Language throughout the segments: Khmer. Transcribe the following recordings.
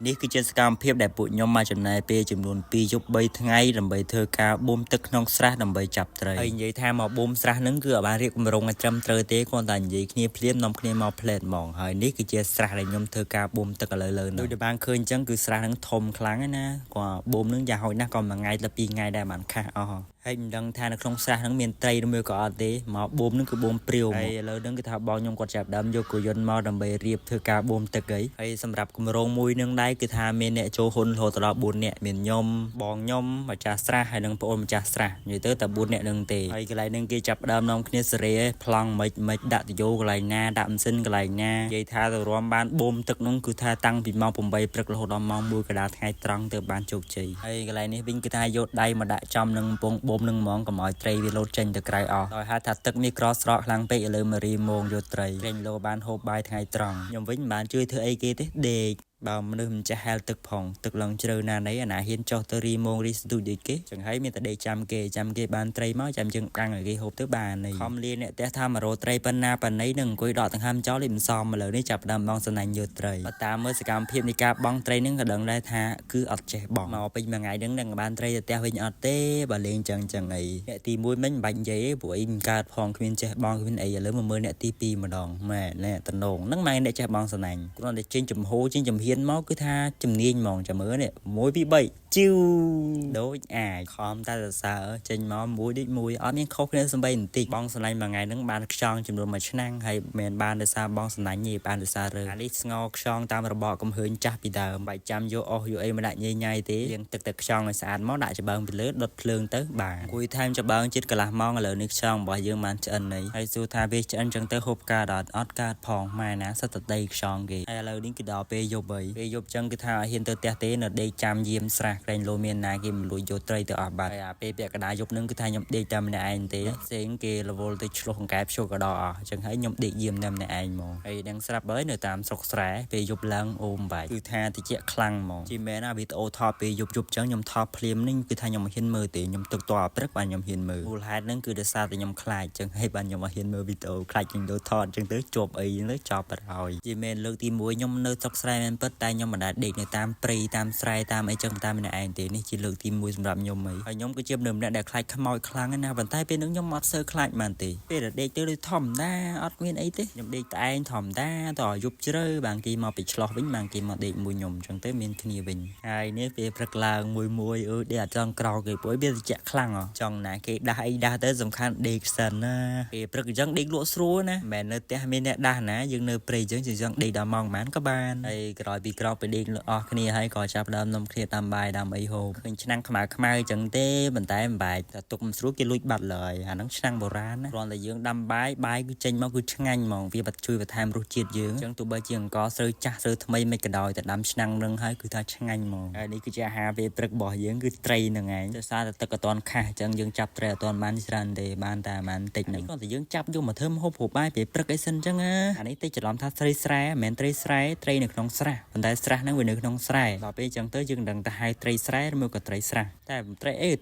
នេះគឺជាសកម្មភាពដែលពួកខ្ញុំមកចំណាយពេលចំនួន2យប់3ថ្ងៃដើម្បីធ្វើការបូមទឹកក្នុងស្រះដើម្បីចាប់ត្រីហើយនិយាយថាមកបូមស្រះហ្នឹងគឺឲ្យបានរៀបគម្រោងឲ្យត្រឹមត្រូវទេគ្រាន់តែនិយាយគ្នាភ្លាមនាំគ្នាមកផ្លែតហ្មងហើយនេះគឺជាស្រះដែលខ្ញុំធ្វើការបូមទឹកឥឡូវៗដូចដែលបានឃើញអញ្ចឹងគឺស្រះហ្នឹងធំខ្លាំងណាស់គាត់បូមហ្នឹងយ៉ាងហោចណាស់ក៏មួយថ្ងៃទៅ2ថ្ងៃដែរបានខាស់អស់ហើយមិនដឹងថានៅក្នុងស្រះហ្នឹងមានត្រីឬមួយក៏អត់ទេមកបូមហ្នឹងគឺបូមព្រាវហើយឥឡូវហ្នឹងគឺថាបងខ្ញុំគាត់ចាប់ដើមយកគោយន្តមកដើម្បីរៀបធ្វើការបូមទឹកហើយសម្រាប់គម្រោងមួយនឹងដែរគឺថាមានអ្នកចូលហ៊ុនរហូតដល់4នាក់មានខ្ញុំបងខ្ញុំម្ចាស់ស្រះហើយនិងប្អូនម្ចាស់ស្រះនិយាយទៅតែ4នាក់នឹងទេហើយកន្លែងហ្នឹងគេចាប់ដើមនាំគ្នាសេរីប្លង់មិនដាក់តយោកន្លែងណាដាក់ម៉ាស៊ីនកន្លែងណានិយាយថាទៅរួមបានបូមទឹកហ្នឹងគឺថាតាំងពីម៉ោង8ព្រឹករហូតដល់ម៉ោង1កណ្ដាលថ្ងៃត្រង់ទៅបានជោគជ័យហើយកន្លែងនេះវិញគឺថាយកដៃមកដាក់ចំនឹងពងបូមនឹងហ្មងកុំឲ្យត្រីវាលោតចេញទៅក្រៅអស់ដោយហេតុថាទឹកមានក្រស្រកខ្លាំងពេកឥឡូវមករីមងយកត្រីក្រែងលោបានហូបបាយថ្ងៃត្រង់ខ្ញុំវិញមិនបានជួយធ្វើអីគេទេដេកបើមនុស្សមិនចេះហែលទឹកផងទឹកឡើងជ្រៅណាណីអាណាហ៊ានចុះទៅរីមងរីស្ទូចដូចគេចឹងហើយមានតែដេកចាំគេបានត្រីមកចាំជើងកាំងឲ្យគេហូបទៅបាននេះខំលាអ្នកផ្ទះថាមករោត្រីប៉ុណ្ណាប៉ុណ្ណីនឹងអង្គុយដកដង្ហើមចោលលេមិនសមឥឡូវនេះចាប់ដើមបងសណាញ់យកត្រីបើតាមមើលសកម្មភាពនៃការបង់ត្រីនឹងក៏ដឹងដែរថាគឺអត់ចេះបង់មកពេញមួយថ្ងៃហ្នឹងនឹងបានត្រីទៅផ្ទះវិញអត់ទេបើលេងចឹងអីអ្នកទី1មិញមិនបាច់និយាយទេព្រោះអីមិនកើតផងគ្មានចេះបង់គ្មានអីឥឡូវមកមើលអ្នកទី2ម្ដងម៉ែអ្នកតំណងហ្នឹងម៉ែអ្នកចេះបង់សណាញ់គ្រាន់តែចេញចំហចេញចំហៀនមកគឺថាជំនាញហ្មងចាំមើលនេះ1 2 3ជីវដូចអាចខំតែសរសើរចេញមកមួយដូចមួយអត់មានខុសគ្នាសំបីបន្តិចបងសណាញ់មួយថ្ងៃហ្នឹងបានខ្យងចំនួន1ឆ្នាំហើយមិនបានដោយសារបងសណាញ់ទេបានដោយសាររើអានេះស្ងោខ្យងតាមរបបកំហើញចាស់ពីដើមបាច់ចាំយកអស់យកអីមកដាក់ញ៉ៃទេលាងទឹកទៅខ្យងឲ្យស្អាតមកដាក់ច្បើងពីលើដុតភ្លើងទៅបានគួយថែមច្បើងជាតិកន្លះម៉ោងឥឡូវនេះខ្យងរបស់យើងបានឆ្អិនហើយសួរថាវាឆ្អិនចឹងទៅហូបកើតអត់កើតផងម៉ែណាសិតតែដីខ្យងគេហើយឥឡូវនេះគឺដល់ពេលយប់ពេលយប់ចឹងគឺថាឲ្យហ៊ានទៅផ្ទះទេនៅដេកចាំយាមស្រះក្រែងលោមានណាគេមិនលួចយកត្រីទៅអស់បាត់ហើយអាពេលពាក់កណ្ដាលយប់ហ្នឹងគឺថាខ្ញុំដេកតែម្នាក់ឯងទេផ្សេងគេរវល់ទៅឆ្លោះអង្កែបឈូកកដោអស់ចឹងហើយខ្ញុំដេកយាមតែម្នាក់ឯងហ្មងហើយដឹងស្រាប់ហើយនៅតាមស្រុកស្រែពេលយប់ឡើងអូមបាច់គឺថាតិចខ្លាំងហ្មងជីមែនណាវីដេអូថតពេលយប់ចឹងខ្ញុំថតភ្លាមនេះគឺថាខ្ញុំមិនហ៊ានមើលទេខ្ញុំទឹកតព្រឹកបានខ្ញុំហ៊ានមើលមូលហេតុហ្នឹងគឺដោយសារតែខ្ញុំខ្លាចចឹងហើយបានខ្ញុំមិនហ៊ានមើលវីដេអូខ្លាចខ្ញុំទៅថតចឹងទៅជាប់អីទៅចប់បាត់ហើយជីមែនលើកទី1ខ្ញុំនៅស្រុកស្រែមែនពិតតែខ្ញុំមិនដែលដេកនៅតាមព្រៃតាមស្រែតាមអីចឹងតាមម្នាក់ឯងទេនេះជាលើកទី1សម្រាប់ខ្ញុំហើយខ្ញុំគឺជាមនុស្សម្នាក់ដែលខ្លាចខ្មោចខ្លាំងណាស់ប៉ុន្តែពេលហ្នឹងខ្ញុំអត់សូវខ្លាចបានទេពេលដែលដេកទៅដូចធម្មតាអត់មានអីទេខ្ញុំដេកតែឯងធម្មតាតើយប់ជ្រៅបានគេមកពីឆ្លោះវិញបានគេមកដេកមួយខ្ញុំចឹងទៅមានគ្នាវិញហើយនេះពេលព្រឹកឡើងមួយដេកអត់ចង់ក្រោកគេព្រោះវាត្រជាក់ខ្លាំងចង់ណាគេដាស់អីដាស់ទៅសំខាន់ដេកសិនណាពេលព្រឹកអញ្ចឹងដេកលក់ស្រួលណាមិនមែននៅផ្ទះមានអ្នកដាស់ណាយើងនៅព្រៃអញ្ចឹងយើងដេកដល់ម៉ោងប៉ុន្មានក៏បានហើយក្រោយពីក្រោកไปដេកអស់គ្នាហើយក៏ចាប់ដើមនំគ្នាតាមបាយតាមអីហូបឃើញឆ្នាំងខ្មៅអញ្ចឹងទេប៉ុន្តែមិនបាច់តែទុកមិនស្រួលគេលួចបាត់ឡើយអាហ្នឹងឆ្នាំងបុរាណណាគ្រាន់តែយើងដាំបាយគឺចេញមកគឺឆ្ងាញ់ហ្មងវាបាត់ជួយបន្ថែមរសជាតិយើងអញ្ចឹងទោះបីជាអង្ករស្រូវចាស់ស្រូវថ្មីមិនក៏ដោយតែដាំឆ្នាំងនឹងហើយគឺថាឆ្ងាញ់ហ្មងហើយនេះគឺជាអាហារពេលព្រឹករបស់យើងគឺត្រីហ្នឹងឯងដោយសារតែទឹកអត់ទាន់ខាស់អញ្ចឹងយើងចាប់ត្រីអត់ទាន់បានច្រើនទេបានតែបានតិចហ្នឹងគ្រាន់តែយើងចាប់យកមកធ្វើម្ហូបហូបបាយពេលព្រឹកអីសិនអញ្ចឹងអានេះតិចច្រឡំថាត្រីស្រែមិនមែនត្រីស្រែត្រីនៅក្នុងស្រះប៉ុន្តែស្រះហ្នឹងវានៅក្នុងស្រែដល់ពេលអញ្ចឹងទៅយើងដឹងថាហៅត្រីស្រែឬមកក៏ត្រីស្រះតែ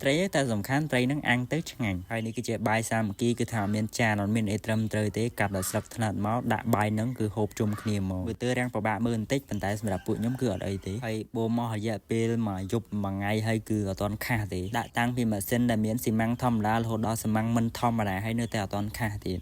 ត្រីតែសំខាន់ត្រីហ្នឹងអាំងទៅឆ្ងាញ់ហើយនេះគឺជាបាយសាមគ្គីគឺថាមានចានអត់មានអីត្រឹមត្រូវទេកាត់ដល់ស្លឹកថ្នាត់មកដាក់បាយហ្នឹងគឺហូបជុំគ្នាមកវាទៅរាំងពិបាកមើលបន្តិចប៉ុន្តែសម្រាប់ពួកខ្ញុំគឺអត់អីទេហើយបូមមករយៈពេលមួយយប់មួយថ្ងៃហើយគឺអត់ទាន់ខាស់ទេដាក់តាំងពីម៉ាស៊ីនដែលមានស៊ីម៉ាំងធម្មតារហូតដល់ស៊ីម៉ាំងមិនធម្មតាហើយនៅតែអត់ទាន់ខាស់ទៀ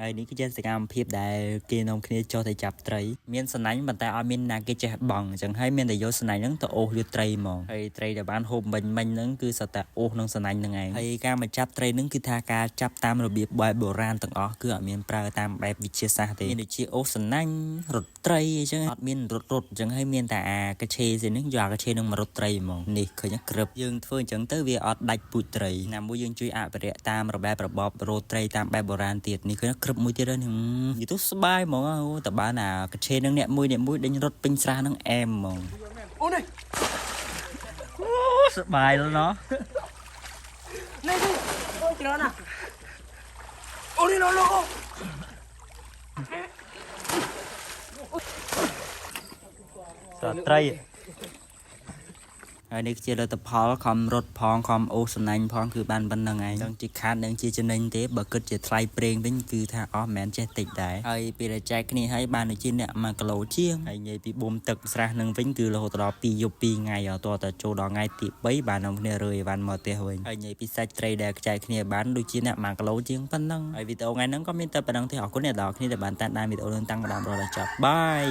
តហើយនេះគឺជាសកម្មភាពដែលគេនាំគ្នាចុះទៅចាប់ត្រីមានសណាញ់ប៉ុន្តែអត់មានណាគេចេះបង់អញ្ចឹងហើយមានតែយកសណាញ់ហ្នឹងទៅអូសយកត្រីហ្មងហើយត្រីដែលបានហូបមិញហ្នឹងគឺសតតែអូសនឹងសណាញ់ហ្នឹងឯងហើយការមកចាប់ត្រីហ្នឹងគឺថាការចាប់តាមរបៀបបែបបុរាណទាំងអស់គឺអត់មានប្រើតាមបែបវិទ្យាសាស្ត្រទេមានដូចជាអូសសណាញ់រត់ត្រីអញ្ចឹងអត់មានរត់អញ្ចឹងហើយមានតែអាកាឆេហ្នឹងយកអាកាឆេហ្នឹងមករត់ត្រីហ្មងនេះឃើញក្រឹបយើងធ្វើអញ្ចឹងទៅវាអត់ដាច់ពូជត្រីណាមួយយើងជួយអភិរក្សតាមរបបរត់ត្រីតាមបែបបុរាណទៀតនេះឃើញក្រឹបមួយទៀតហ្នឹងនិយាយទៅស្បាយហ្មងតើបានអាកាឆេនឹងអ្នកមួយដេញរត់ពេញស្រះហ្នឹងអែមហ្មងអូនេះស្បាយលណោះនេះអូច្រើនណាអូនេះលោសត្រី ហើយនេះជាលទ្ធផលខំរត់ផងខំអូសសំណាញ់ផងគឺបានប៉ុណ្្នឹងឯងដឹងជាខាតនឹងជាចំណេញទេបើគិតជាថ្លៃប្រេងវិញគឺថាអស់មិនមែនចេះតិចដែរហើយពេលដែលចែកគ្នាហើយបានដូចជាអ្នក1គីឡូជាងហើយនិយាយពីបូមទឹកស្រះនឹងវិញគឺរហូតដល់2យប់2ថ្ងៃតើចូលដល់ថ្ងៃទី3បាននាំគ្នារើអីវ៉ាន់មកផ្ទះវិញហើយនិយាយពីសាច់ត្រីដែលចែកគ្នាបានដូចជាអ្នក1គីឡូជាងប៉ុណ្ណឹងហើយវីដេអូថ្ងៃហ្នឹងក៏មានតែប៉ុណ្្នឹងទេអរគុណអ្នកនរគ្នាដែលបានតាមដានវីដេអូនឹងតាំងពីដើមរហូតដល់ចប់បាយ